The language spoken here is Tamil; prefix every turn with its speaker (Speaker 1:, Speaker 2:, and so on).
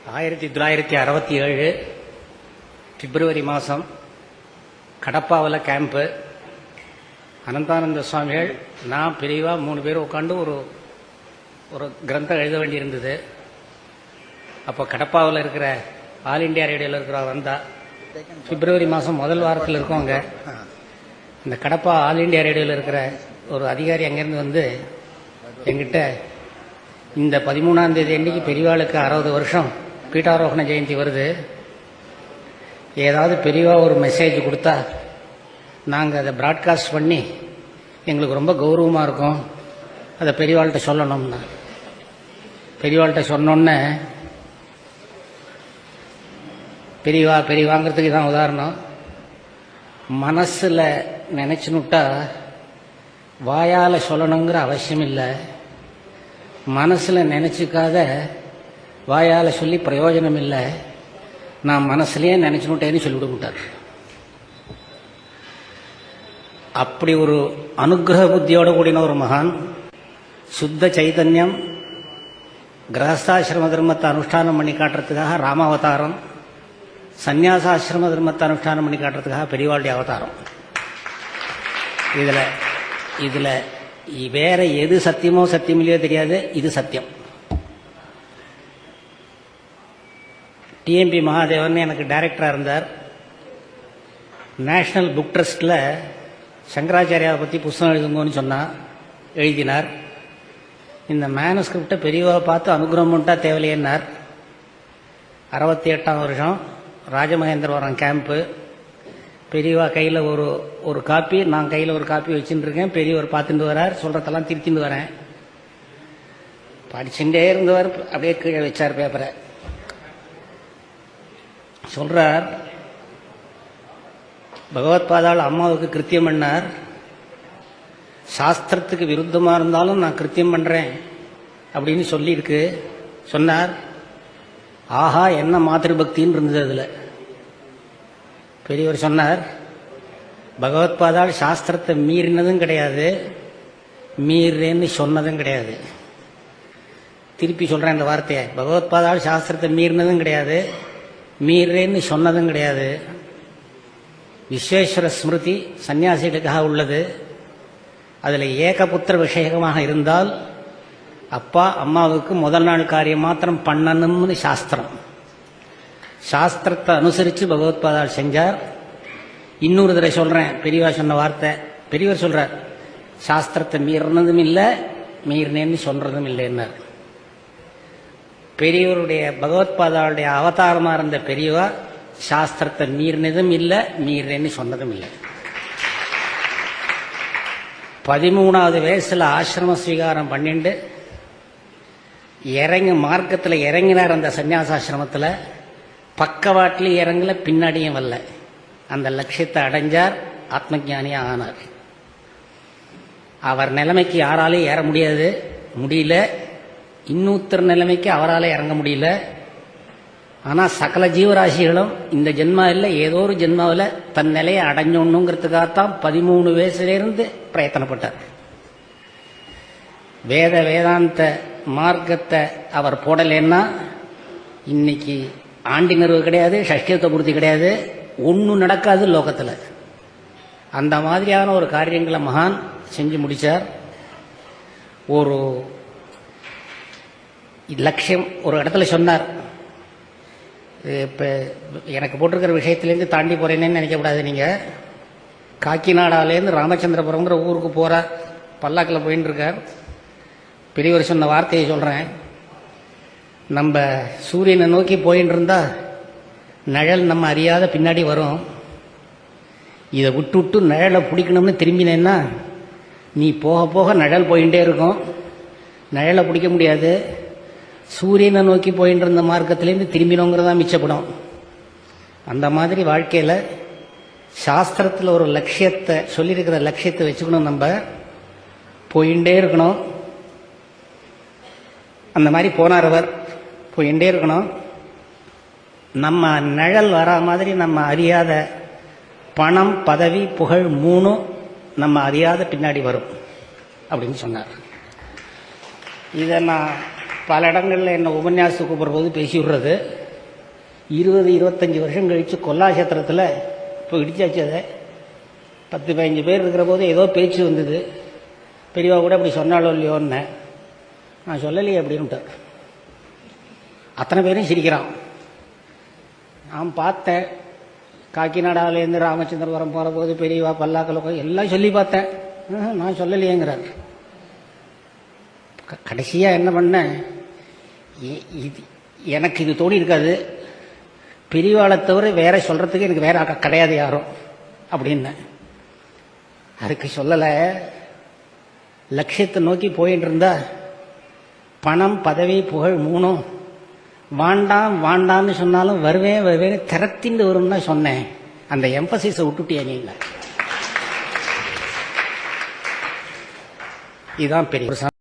Speaker 1: 1967 பிப்ரவரி மாதம் கடப்பாவில் கேம்ப்பு. அனந்தானந்த சுவாமிகள், நான் பெரியவா 3 பேர் உட்காந்து ஒரு கிரந்தம் எழுத வேண்டியிருந்தது. அப்போ கடப்பாவில் இருக்கிற ஆல் இண்டியா ரேடியோவில் இருக்கிற வந்தா பிப்ரவரி மாதம் முதல் வாரத்தில் இருக்கோம். அங்கே இந்த கடப்பா ஆல் இண்டியா ரேடியோவில் இருக்கிற ஒரு அதிகாரி அங்கேருந்து வந்து எங்கிட்ட, இந்த 13ஆம் தேதி அன்றைக்கி பெரியவாளுக்கு 60 வருஷம் பீட்டாரோகண ஜெயந்தி வருது, ஏதாவது பெரியவா ஒரு மெசேஜ் கொடுத்தா நாங்கள் அதை ப்ராட்காஸ்ட் பண்ணி எங்களுக்கு ரொம்ப கௌரவமாக இருக்கும், அதை பெரியவாள்கிட்ட சொல்லணும்னா. பெரியவாள்கிட்ட சொன்னோன்னே, பெரியவாங்கிறதுக்கு தான் உதாரணம், மனசில் நினச்சினுட்டா வாயால் சொல்லணுங்கிற அவசியம் இல்லை, மனசில் நினச்சிக்காத வாயால் சொல்லி பிரயோஜனம் இல்லை, நான் மனசுலேயே நினச்சினுட்டேன்னு சொல்லிவிடுட்டார். அப்படி ஒரு அனுகிரக புத்தியோடு கூடின ஒரு மகான். சுத்த சைதன்யம் கிரகஸ்தாசிரம தர்மத்தை அனுஷ்டானம் பண்ணி காட்டுறதுக்காக ராமாவதாரம், சந்நியாசாசிரம தர்மத்தை அனுஷ்டானம் பண்ணி காட்டுறதுக்காக பெரியவாளுடைய அவதாரம். இதில் வேற எது சத்தியமோ சத்தியமில்லையோ தெரியாது, இது சத்தியம். டிஎம்பி மகாதேவன் எனக்கு டைரக்டராக இருந்தார். நேஷனல் புக் ட்ரஸ்டில் சங்கராச்சாரியாவை பற்றி புஸ்தகம் எழுதுங்கன்னு சொன்னால் எழுதினார். இந்த மேனுஸ்கிரிப்டை பெரியவா பார்த்து அனுகிரகம் பண்ணிட்டா தேவையில்லைன்னார். 68ஆம் வருஷம் ராஜமகேந்திரவரம் கேம்ப்பு. பெரியவா கையில் ஒரு காப்பி, நான் கையில் ஒரு காப்பி வச்சுட்டு இருக்கேன். பெரியவர் பார்த்துட்டு வரார், சொல்கிறதெல்லாம் திருத்திட்டு வரேன். படிச்சுட்டே இருந்தவர் அப்படியே கீழே வச்சார் பேப்பரை. சொல்றார், பகவத்பாதாள் அம்மாவுக்கு கிருத்தியம் பண்ணார், சாஸ்திரத்துக்கு விருத்தமாக இருந்தாலும் நான் கிருத்தியம் பண்ணுறேன் அப்படின்னு சொல்லியிருக்கு. சொன்னார், ஆஹா என்ன மாத்திருபக்தின்னு இருந்தது அதில். பெரியவர் சொன்னார், பகவத்பாதாள் சாஸ்திரத்தை மீறினதும் கிடையாது, மீறேன்னு சொன்னதும் கிடையாது. திருப்பி சொல்கிறேன் இந்த வார்த்தையை, பகவத்பாதாள் சாஸ்திரத்தை மீறினதும் கிடையாது, மீறேன்னு சொன்னதும் கிடையாது. விஸ்வேஸ்வர ஸ்மிருதி சன்னியாசிகளுக்காக உள்ளது. அதில் ஏகபுத்திர விஷயமாக இருந்தால் அப்பா அம்மாவுக்கு முதல் நாள் காரியம் மாத்திரம் பண்ணணும்னு சாஸ்திரம். சாஸ்திரத்தை அனுசரித்து பகவத்பாதாள் செஞ்சார். இன்னொரு தடவை சொல்கிறேன், பெரியவா சொன்ன வார்த்தை. பெரியவர் சொல்கிறார், சாஸ்திரத்தை மீறினதும் இல்லை, மீறினேன்னு சொல்கிறதும் இல்லைன்னார். பெரியவருடைய பகவத்பாதாவுடைய அவதாரமாக இருந்த பெரியவா சாஸ்திரத்தை மீறினதும் இல்லை, மீறினேன்னு சொன்னதும் இல்லை. 13ஆவது வயசில் ஆசிரம ஸ்வீகாரம் பண்ணிட்டு மார்க்கத்தில் இறங்கினார். அந்த சன்னியாசாசிரமத்தில் பக்கவாட்டிலையும் இறங்கல, பின்னாடியும் வரல. அந்த லட்சியத்தை அடைஞ்சார், ஆத்மஜானியாக ஆனார். அவர் நிலைமைக்கு யாராலையும் ஏற முடியல. இன்னொருத்தர் நிலைமைக்கு அவரால் இறங்க முடியல. ஆனால் சகல ஜீவராசிகளும் இந்த ஜென்மா இல்லை, ஏதோ ஒரு ஜென்மாவில் தன் நிலையை அடைஞ்சோன்னுங்கிறதுக்காகத்தான் 13 வயசுலேருந்து பிரயத்தனப்பட்டார். வேதாந்த மார்க்கத்தை அவர் போடலைன்னா இன்னைக்கு ஆண்டி நிறுவு கிடையாது, ஷஷ்டியத்தை பூர்த்தி கிடையாது, ஒன்றும் நடக்காது லோகத்தில். அந்த மாதிரியான ஒரு காரியங்களை மகான் செஞ்சு முடித்தார். ஒரு லட்சியம் ஒரு இடத்துல சொன்னார். இப்போ எனக்கு போட்டிருக்கிற விஷயத்துலேருந்து தாண்டி போகிறேன்னு நினைக்கக்கூடாது. நீங்கள் காக்கிநாடாலேருந்து ராமச்சந்திரபுரம்ங்கிற ஊருக்கு போகிறார், பல்லாக்கில் போயின்னு இருக்கார். பெரியவர் சொன்ன வார்த்தையை சொல்கிறேன். நம்ம சூரியனை நோக்கி போயின்னு இருந்தால் நிழல் நம்ம அறியாத பின்னாடி வரும். இதை விட்டு நிழலை பிடிக்கணும்னு திரும்பினேன்னா நீ போக போக நிழல் போயிட்டே இருக்கும், நிழலை பிடிக்க முடியாது. சூரியனை நோக்கி போயிட்டு இருந்த மார்க்கத்திலேருந்து திரும்பினோங்கிறதா மிச்சப்படும். அந்த மாதிரி வாழ்க்கையில் சாஸ்திரத்தில் ஒரு லட்சியத்தை சொல்லியிருக்கிற லட்சியத்தை வச்சுக்கணும், நம்ம போயிட்டே இருக்கணும். அந்த மாதிரி போனார் அவர், போயிட்டே இருக்கணும். நம்ம நிழல் வரா மாதிரி நம்ம அறியாத பணம், பதவி, புகழ் 3 நம்ம அறியாத பின்னாடி வரும் அப்படின்னு சொன்னார். இதை நான் பல இடங்களில் என்ன உபன்யாசத்துக்கு கூப்பிட்ற போது பேசி விடுறது. 20-25 வருஷம் கழித்து கொல்லாசத்திரத்தில் இப்போ இடிச்சாச்சு. அதை 10-15 பேர் இருக்கிற போது ஏதோ பேச்சு வந்தது. பெரியவா கூட அப்படி சொன்னாலோ இல்லையோன்னு நான் சொல்லலையே அப்படின்ட்டு அத்தனை பேரும் சிரிக்கிறான். நான் பார்த்தேன். காக்கிநாடாவிலேருந்து ராமச்சந்திரபுரம் போகிற போது பெரியவா பல்லாக்கள் எல்லாம் சொல்லி பார்த்தேன். நான் சொல்லலையேங்கிறார். கடைசியாக என்ன பண்ணேன், எனக்கு இது தோணி இருக்காது, பெரியவாளை தவிர வேற சொல்கிறதுக்கு எனக்கு வேற கிடையாது யாரும் அப்படின்னு. அதுக்கு சொல்லலை, லட்சியத்தை நோக்கி போயிட்டு இருந்தா பணம் பதவி புகழ் மூணும் வாண்டாம் வாண்டான்னு சொன்னாலும் வருவேன் வருவேன்னு திறத்திண்டு வரும்னு தான் சொன்னேன். அந்த எம்பசிஸை விட்டுட்டியா நீங்க? இதுதான் பெரிய